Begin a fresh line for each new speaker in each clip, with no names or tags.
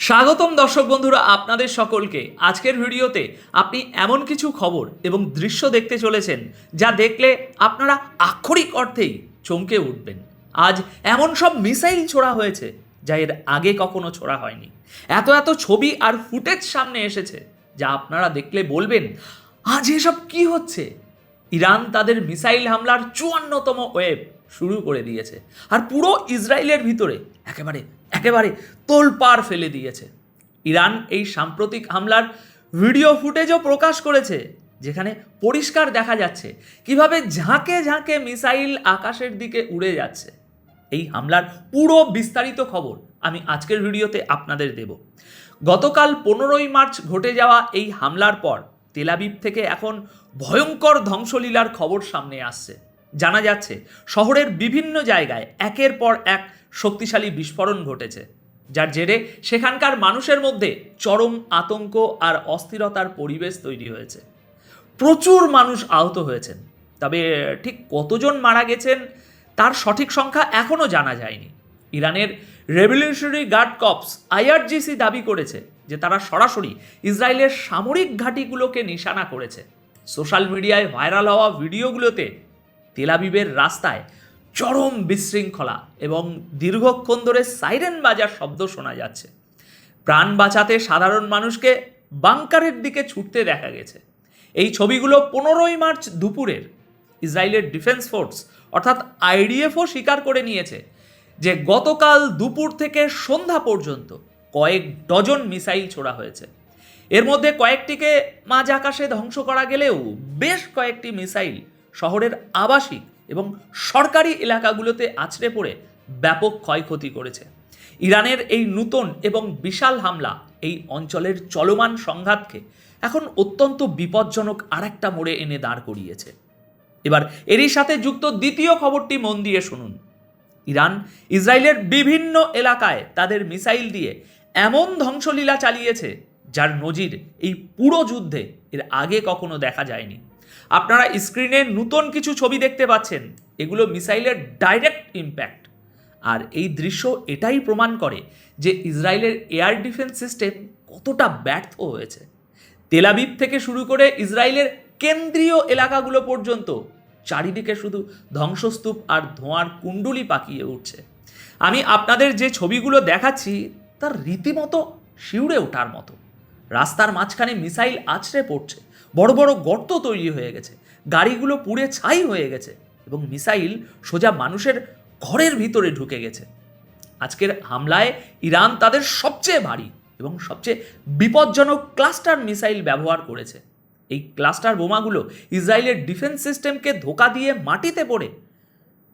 স্বাগতম দর্শক বন্ধুরা, আপনাদের সকলকে আজকের ভিডিওতে আপনি এমন কিছু খবর এবং দৃশ্য দেখতে চলেছেন যা দেখলে আপনারা আক্ষরিক অর্থেই চমকে উঠবেন। আজ এমন সব মিসাইল ছোড়া হয়েছে যা এর আগে কখনো ছোড়া হয়নি। এত এত ছবি আর ফুটেজ সামনে এসেছে যা আপনারা দেখলে বলবেন, আজ এসব কি হচ্ছে। ইরান তাদের মিসাইল হামলার 54তম ওয়েভ শুরু করে দিয়েছে আর পুরো ইসরায়েলের ভিতরে একেবারে একেবারে তোলপাড় ফেলে দিয়েছে। ইরান এই সাম্প্রতিক হামলার ভিডিও ফুটেজও প্রকাশ করেছে, যেখানে পরিষ্কার দেখা যাচ্ছে কিভাবে ঝাঁকে ঝাঁকে মিসাইল আকাশের দিকে উড়ে যাচ্ছে। এই হামলার পুরো বিস্তারিত খবর আমি আজকের ভিডিওতে আপনাদের দেব। গতকাল 15ই মার্চ ঘটে যাওয়া এই হামলার পর তেল আবিব থেকে এখন ভয়ঙ্কর ধ্বংসলীলার খবর সামনে আসছে। জানা যাচ্ছে শহরের বিভিন্ন জায়গায় একের পর এক শক্তিশালী বিস্ফোরণ ঘটেছে, যার জেরে সেখানকার মানুষের মধ্যে চরম আতঙ্ক আর অস্থিরতার পরিবেশ তৈরি হয়েছে। প্রচুর মানুষ আহত হয়েছেন, তবে ঠিক কতজন মারা গেছেন তার সঠিক সংখ্যা এখনও জানা যায়নি। ইরানের রেভলিউশনারি গার্ড কর্পস আইআরজিসি দাবি করেছে যে তারা সরাসরি ইসরায়েলের সামরিক ঘাঁটিগুলোকে নিশানা করেছে। সোশ্যাল মিডিয়ায় ভাইরাল হওয়া ভিডিওগুলোতে তেল আবিবের রাস্তায় চরম বিশৃঙ্খলা এবং দীর্ঘক্ষণ ধরে সাইরেন বাজার শব্দ শোনা যাচ্ছে। প্রাণ বাঁচাতে সাধারণ মানুষকে বাংকারের দিকে ছুটতে দেখা গেছে। এই ছবিগুলো 15ই মার্চ দুপুরের। ইসরায়েলের ডিফেন্স ফোর্স অর্থাৎ আইডিএফও স্বীকার করে নিয়েছে যে গতকাল দুপুর থেকে সন্ধ্যা পর্যন্ত কয়েক ডজন মিসাইল ছোড়া হয়েছে। এর মধ্যে কয়েকটিকে মাঝ আকাশে ধ্বংস করা গেলেও বেশ কয়েকটি মিসাইল শহরের আবাসিক এবং সরকারি এলাকাগুলোতে আছড়ে পড়ে ব্যাপক ক্ষয়ক্ষতি করেছে। ইরানের এই নতুন এবং বিশাল হামলা এই অঞ্চলের চলমান সংঘাতকে এখন অত্যন্ত বিপজ্জনক আরেকটা মোড়ে এনে দাঁড় করিয়েছে। এবার এরই সাথে যুক্ত দ্বিতীয় খবরটি মন দিয়ে শুনুন। ইরান ইসরায়েলের বিভিন্ন এলাকায় তাদের মিসাইল দিয়ে এমন ধ্বংসলীলা চালিয়েছে যার নজির এই পুরো যুদ্ধে এর আগে কখনো দেখা যায়নি। আপনারা স্ক্রিনে নতুন কিছু ছবি দেখতে পাচ্ছেন, এগুলো মিসাইলের ডাইরেক্ট ইম্প্যাক্ট। আর এই দৃশ্য এটাই প্রমাণ করে যে ইসরায়েলের এয়ার ডিফেন্স সিস্টেম কতটা ব্যর্থ হয়েছে। তেল আবিব থেকে শুরু করে ইসরায়েলের কেন্দ্রীয় এলাকাগুলো পর্যন্ত চারিদিকে শুধু ধ্বংসস্তূপ আর ধোঁয়ার কুণ্ডুলি পাকিয়ে উঠছে। আমি আপনাদের যে ছবিগুলো দেখাচ্ছি তার রীতিমতো শিউরে ওঠার মতো। রাস্তার মাঝখানে মিসাইল আছড়ে পড়ছে, বড় বড় গর্ত তৈরি হয়ে গেছে, গাড়িগুলো পুড়ে ছাই হয়ে গেছে এবং মিসাইল সোজা মানুষের ঘরের ভিতরে ঢুকে গেছে। আজকের হামলায় ইরান তাদের সবচেয়ে ভারী এবং সবচেয়ে বিপজ্জনক ক্লাস্টার মিসাইল ব্যবহার করেছে। এই ক্লাস্টার বোমাগুলো ইসরায়েলের ডিফেন্স সিস্টেমকে ধোঁকা দিয়ে মাটিতে পড়ে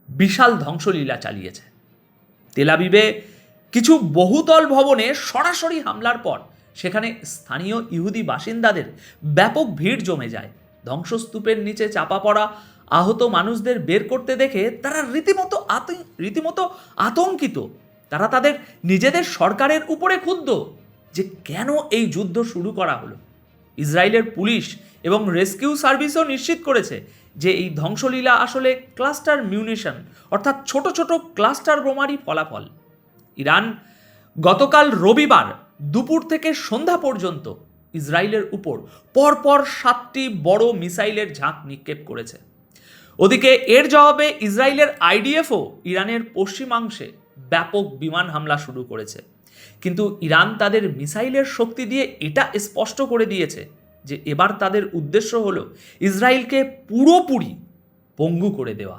বিশাল ধ্বংসলীলা চালিয়েছে। তেল আবিবে কিছু বহুতল ভবনে সরাসরি হামলার পর সেখানে স্থানীয় ইহুদি বাসিন্দাদের ব্যাপক ভিড় জমে যায়। ধ্বংসস্তূপের নিচে চাপা পড়া আহত মানুষদের বের করতে দেখে তারা রীতিমতো আতঙ্কিত। তারা তাদের নিজেদের সরকারের উপরে ক্ষুব্ধ যে কেন এই যুদ্ধ শুরু করা হলো। ইসরায়েলের পুলিশ এবং রেস্কিউ সার্ভিসও নিশ্চিত করেছে যে এই ধ্বংসলীলা আসলে ক্লাস্টার মিউনিশন অর্থাৎ ছোট ছোট ক্লাস্টার বোমারই ফলাফল। ইরান গতকাল রবিবার দুপুর থেকে সন্ধ্যা পর্যন্ত ইসরায়েলের উপর পরপর 7টি বড় মিসাইলের ঝাঁক নিক্ষেপ করেছে। ওদিকে এর জবাবে ইসরায়েলের আইডিএফও ইরানের পশ্চিমাংশে ব্যাপক বিমান হামলা শুরু করেছে। কিন্তু ইরান তাদের মিসাইলের শক্তি দিয়ে এটা স্পষ্ট করে দিয়েছে যে এবার তাদের উদ্দেশ্য হলো ইসরায়েলকে পুরোপুরি পঙ্গু করে দেওয়া।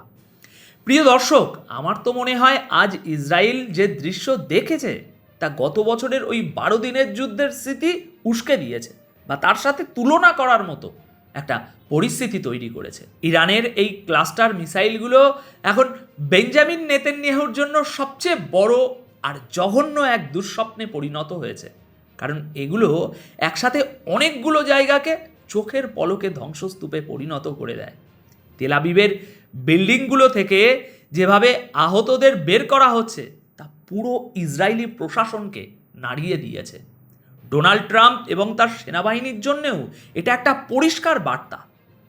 প্রিয় দর্শক, আমার তো মনে হয় আজ ইসরায়েল যে দৃশ্য দেখেছে তা গত বছরের ওই 12 দিনের যুদ্ধের স্মৃতি উস্কে দিয়েছে বা তার সাথে তুলনা করার মতো একটা পরিস্থিতি তৈরি করেছে। ইরানের এই ক্লাস্টার মিসাইলগুলো এখন বেঞ্জামিন নেতানিয়াহুর জন্য সবচেয়ে বড় আর জঘন্য এক দুঃস্বপ্নে পরিণত হয়েছে, কারণ এগুলো একসাথে অনেকগুলো জায়গাকে চোখের পলকে ধ্বংসস্তূপে পরিণত করে দেয়। তেল আবিবের বিল্ডিংগুলো থেকে যেভাবে আহতদের বের করা হচ্ছে তা পুরো ইসরায়েলি প্রশাসনকে নাড়িয়ে দিয়েছে। ডোনাল্ড ট্রাম্প এবং তার সেনাবাহিনীর জন্যেও এটা একটা পরিষ্কার বার্তা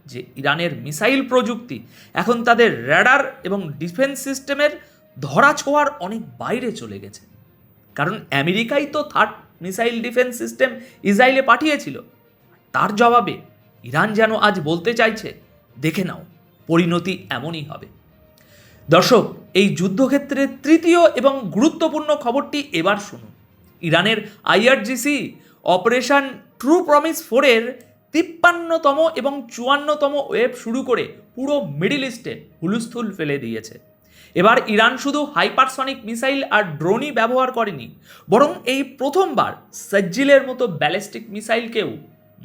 যে ইরানের মিসাইল প্রযুক্তি এখন তাদের র্যাডার এবং ডিফেন্স সিস্টেমের ধরা ছোঁয়ার অনেক বাইরে চলে গেছে। কারণ আমেরিকাই তো থার্ড মিসাইল ডিফেন্স সিস্টেম ইসরায়েলে পাঠিয়েছিল। তার জবাবে ইরান যেন আজ বলতে চাইছে, দেখে নাও, পরিণতি এমনই হবে। দর্শক, এই যুদ্ধক্ষেত্রের তৃতীয় এবং গুরুত্বপূর্ণ খবরটি এবার শুনুন। ইরানের IRGC অপারেশন ট্রু প্রমিস 4-এর 53তম এবং 54তম ওয়েভ শুরু করে পুরো মিডল ইস্টে হুলস্থুল ফেলে দিয়েছে। এবার ইরান শুধু হাইপারসনিক মিসাইল আর ড্রোনই ব্যবহার করেনি, বরং এই প্রথমবার সাজ্জিলের মতো ব্যালিস্টিক মিসাইলকেও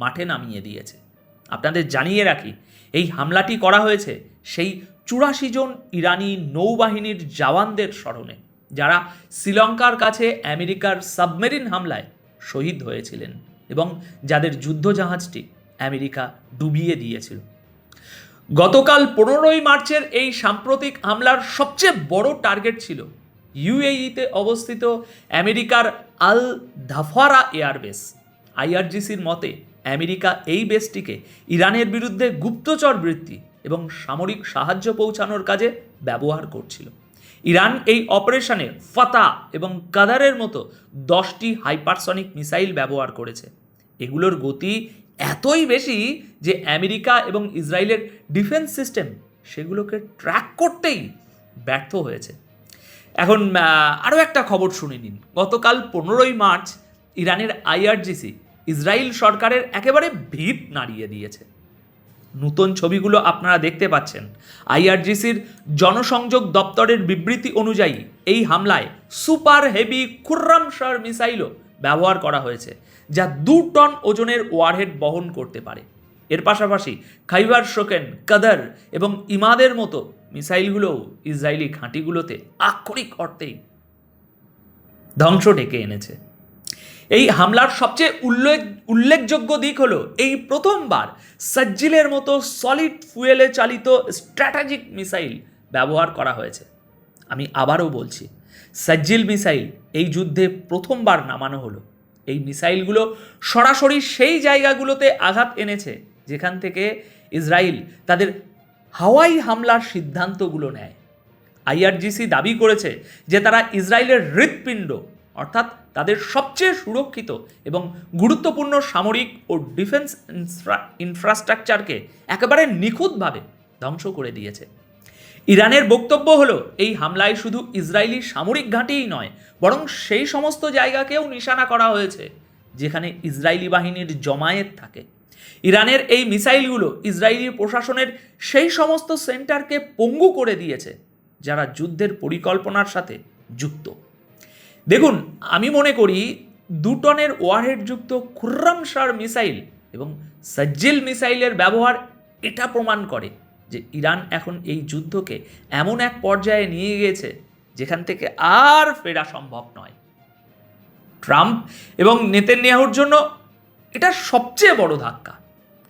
মাঠে নামিয়ে দিয়েছে। আপনাদের জানিয়ে রাখি, এই হামলাটি করা হয়েছে সেই 84 জন ইরানি নৌবাহিনীর জওয়ানদের স্মরণে, যারা শ্রীলঙ্কার কাছে আমেরিকার সাবমেরিন হামলায় শহীদ হয়েছিলেন এবং যাদের যুদ্ধজাহাজটি আমেরিকা ডুবিয়ে দিয়েছিল। গতকাল 15ই মার্চের এই সাম্প্রতিক হামলার সবচেয়ে বড় টার্গেট ছিল UAE-তে অবস্থিত আমেরিকার আল ধাফারা এয়ারবেস। IRGCর মতে আমেরিকা এই বেসটিকে ইরানের বিরুদ্ধে গুপ্তচর বৃত্তি এবং সামরিক সাহায্য পৌঁছানোর কাজে ব্যবহার করছিল। ইরান এই অপারেশনে ফাতা এবং কাদারের মতো 10টি হাইপারসনিক মিসাইল ব্যবহার করেছে। এগুলোর গতি এতই বেশি যে আমেরিকা এবং ইসরায়েলের ডিফেন্স সিস্টেম সেগুলোকে ট্র্যাক করতেই ব্যর্থ হয়েছে। এখন আরও একটা খবর শুনে নিন। গতকাল 15ই মার্চ ইরানের IRGC ইসরায়েল সরকারের একেবারে ভিত নাড়িয়ে দিয়েছে। নতুন ছবিগুলো আপনারা দেখতে পাচ্ছেন। IRGCর জনসংযোগ দপ্তরের বিবৃতি অনুযায়ী এই হামলায় সুপার হেভি খুররামশার মিসাইলও ব্যবহার করা হয়েছে, যা 2 টন ওজনের ওয়ারহেড বহন করতে পারে। এর পাশাপাশি খাইবার শোকেন, কাদার এবং ইমাদের মতো মিসাইলগুলোও ইসরায়েলি ঘাঁটিগুলোতে আক্ষরিক অর্থেই ধ্বংস ডেকে এনেছে। এই হামলার সবচেয়ে উল্লেখযোগ্য দিক হলো এই প্রথমবার সাজ্জিলের মতো সলিড ফুয়েলে চালিত স্ট্র্যাটেজিক মিসাইল ব্যবহার করা হয়েছে। আমি আবারও বলছি, সাজ্জিল মিসাইল এই যুদ্ধে প্রথমবার নামানো হলো। এই মিসাইলগুলো সরাসরি সেই জায়গাগুলোতে আঘাত এনেছে যেখান থেকে ইসরায়েল তাদের হাওয়াই হামলার সিদ্ধান্তগুলো নেয়। IRGC দাবি করেছে যে তারা ইসরায়েলের হৃৎপিণ্ড, অর্থাৎ তাদের সবচেয়ে সুরক্ষিত এবং গুরুত্বপূর্ণ সামরিক ও ডিফেন্স ইনফ্রাস্ট্রাকচারকে একেবারে নিখুঁতভাবে ধ্বংস করে দিয়েছে। ইরানের বক্তব্য হলো, এই হামলায় শুধু ইসরায়েলি সামরিক ঘাঁটিই নয়, বরং সেই সমস্ত জায়গাকেও নিশানা করা হয়েছে যেখানে ইসরায়েলি বাহিনীর জমায়েত থাকে। ইরানের এই মিসাইলগুলো ইসরায়েলি প্রশাসনের সেই সমস্ত সেন্টারকে পঙ্গু করে দিয়েছে যারা যুদ্ধের পরিকল্পনার সাথে যুক্ত। দেখুন, আমি মনে করি 2 টনের ওয়ারহেডযুক্ত খুররামশার মিসাইল এবং সাজ্জিল মিসাইলের ব্যবহার এটা প্রমাণ করে যে ইরান এখন এই যুদ্ধকে এমন এক পর্যায়ে নিয়ে গিয়েছে যেখান থেকে আর ফেরা সম্ভব নয়। ট্রাম্প এবং নেতানিয়াহুর জন্য এটা সবচেয়ে বড় ধাক্কা,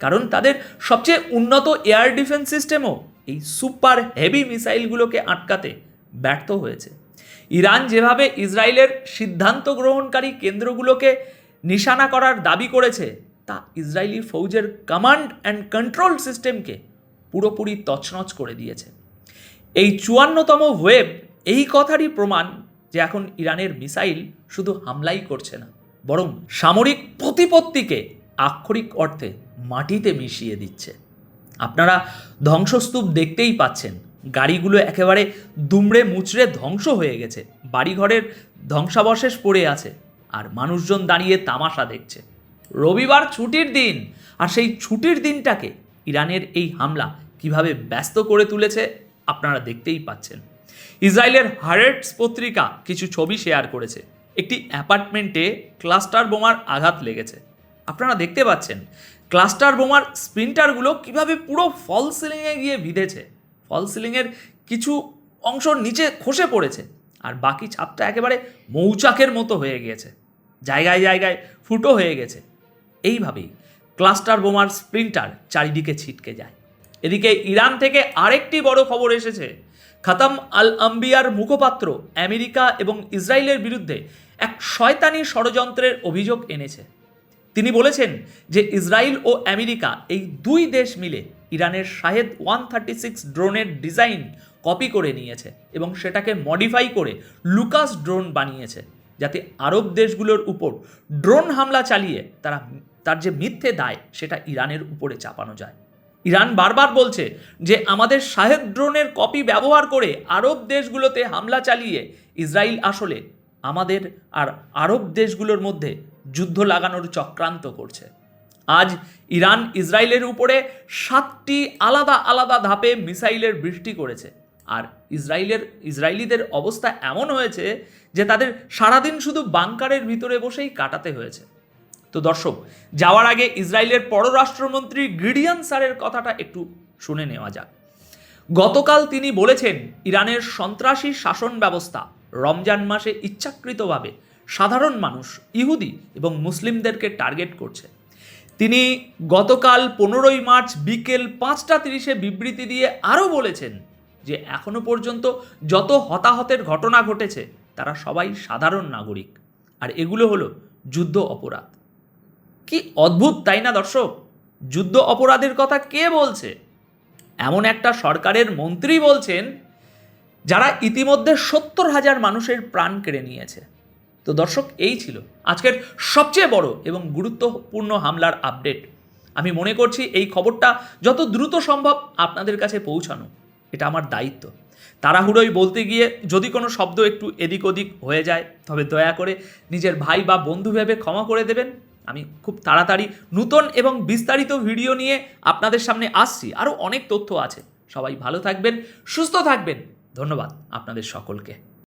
কারণ তাদের সবচেয়ে উন্নত এয়ার ডিফেন্স সিস্টেমও এই সুপার হেভি মিসাইলগুলোকে আটকাতে ব্যর্থ হয়েছে। ইরান যেভাবে ইসরায়েলের সিদ্ধান্ত গ্রহণকারী কেন্দ্রগুলোকে নিশানা করার দাবি করেছে, তা ইসরায়েলি ফৌজের কমান্ড অ্যান্ড কন্ট্রোল সিস্টেমকে পুরোপুরি তছনছ করে দিয়েছে। এই 54তম ওয়েভ এই কথারই প্রমাণ যে এখন ইরানের মিসাইল শুধু হামলাই করছে না, বরং সামরিক প্রতিপত্তিকে আক্ষরিক অর্থে মাটিতে মিশিয়ে দিচ্ছে। আপনারা ধ্বংসস্তূপ দেখতেই পাচ্ছেন। গাড়িগুলো একেবারে দুমড়ে মুচড়ে ধ্বংস হয়ে গেছে, বাড়িঘরের ধ্বংসাবশেষ পড়ে আছে, আর মানুষজন দাঁড়িয়ে তামাশা দেখছে। রবিবার ছুটির দিন, আর সেই ছুটির দিনটাকে ইরানের এই হামলা কিভাবে ব্যস্ত করে তুলেছে আপনারা দেখতেই পাচ্ছেন। ইসরায়েলের হারেটস পত্রিকা কিছু ছবি শেয়ার করেছে। একটি অ্যাপার্টমেন্টে ক্লাস্টার বোমার আঘাত লেগেছে। আপনারা দেখতে পাচ্ছেন ক্লাস্টার বোমার স্প্লিন্টারগুলো কিভাবে পুরো ফল সিলিংয়ে গিয়ে বিঁধেছে। ফল সিলিংয়ের কিছু অংশ নিচে খসে পড়েছে, আর বাকি ছাদটা একেবারে মৌচাকের মতো হয়ে গিয়েছে, জায়গায় জায়গায় ফুটো হয়ে গেছে। এইভাবেই ক্লাস্টার বোমার স্প্লিন্টার চারিদিকে ছিটকে যায়। এদিকে ইরান থেকে আরেকটি বড় খবর এসেছে। খাতাম আল আম্বিয়ার মুখপাত্র আমেরিকা এবং ইসরায়েলের বিরুদ্ধে এক শয়তানি ষড়যন্ত্রের অভিযোগ এনেছে। তিনি বলেছেন যে ইসরায়েল ও আমেরিকা এই 2 দেশ মিলে ইরানের শাহেদ 136 ড্রোনের ডিজাইন কপি করে নিয়েছে এবং সেটাকে মডিফাই করে লুকাস ড্রোন বানিয়েছে। যাতে আরব দেশগুলোর উপর ড্রোন হামলা চালিয়ে তার যে মিথ্যে দায় সেটা ইরানের উপরে চাপানো যায়। ইরান বারবার বলছে যে আমাদের শাহেদ ড্রোনের কপি ব্যবহার করে আরব দেশগুলোতে হামলা চালিয়ে ইসরায়েল আসলে আমাদের আর আরব দেশগুলোর মধ্যে যুদ্ধ লাগানোর চক্রান্ত করছে। আজ ইরান ইসরায়েলের উপরে 7টি আলাদা আলাদা ধাপে মিসাইলের বৃষ্টি করেছে, আর ইসরায়েলিদের অবস্থা এমন হয়েছে যে তাদের সারাদিন শুধু বাংকারের ভিতরে বসেই কাটাতে হয়েছে। তো দর্শক, যাওয়ার আগে ইসরায়েলের পররাষ্ট্রমন্ত্রী গিডিয়ন স্যারের কথাটা একটু শুনে নেওয়া যাক। গতকাল তিনি বলেছেন ইরানের সন্ত্রাসী শাসন ব্যবস্থা রমজান মাসে ইচ্ছাকৃতভাবে সাধারণ মানুষ, ইহুদি এবং মুসলিমদেরকে টার্গেট করছে। তিনি গতকাল 15ই মার্চ বিকেল 5:30 বিবৃতি দিয়ে আরও বলেছেন যে এখনো পর্যন্ত যত হতাহতের ঘটনা ঘটেছে তারা সবাই সাধারণ নাগরিক, আর এগুলো হলো যুদ্ধ অপরাধ। কি অদ্ভুত, তাই না দর্শক? যুদ্ধ অপরাধের কথা কে বলছে? এমন একটা সরকারের মন্ত্রী বলছেন যারা ইতিমধ্যে 70,000 মানুষের প্রাণ কেড়ে নিয়েছে। তো দর্শক, এই ছিল আজকের সবচেয়ে বড় এবং গুরুত্বপূর্ণ হামলার আপডেট। আমি মনে করছি এই খবরটা যত দ্রুত সম্ভব আপনাদের কাছে পৌঁছানো এটা আমার দায়িত্ব। তাড়াহুড়োই বলতে গিয়ে যদি কোনো শব্দ একটু এদিক ওদিক হয়ে যায় তবে দয়া করে নিজের ভাই বা বন্ধু ভেবে ক্ষমা করে দেবেন। আমি খুব তাড়াতাড়ি নতুন এবং বিস্তারিত ভিডিও নিয়ে আপনাদের সামনে আসছি। আরও অনেক তথ্য আছে। সবাই ভালো থাকবেন, সুস্থ থাকবেন। ধন্যবাদ আপনাদের সকলকে।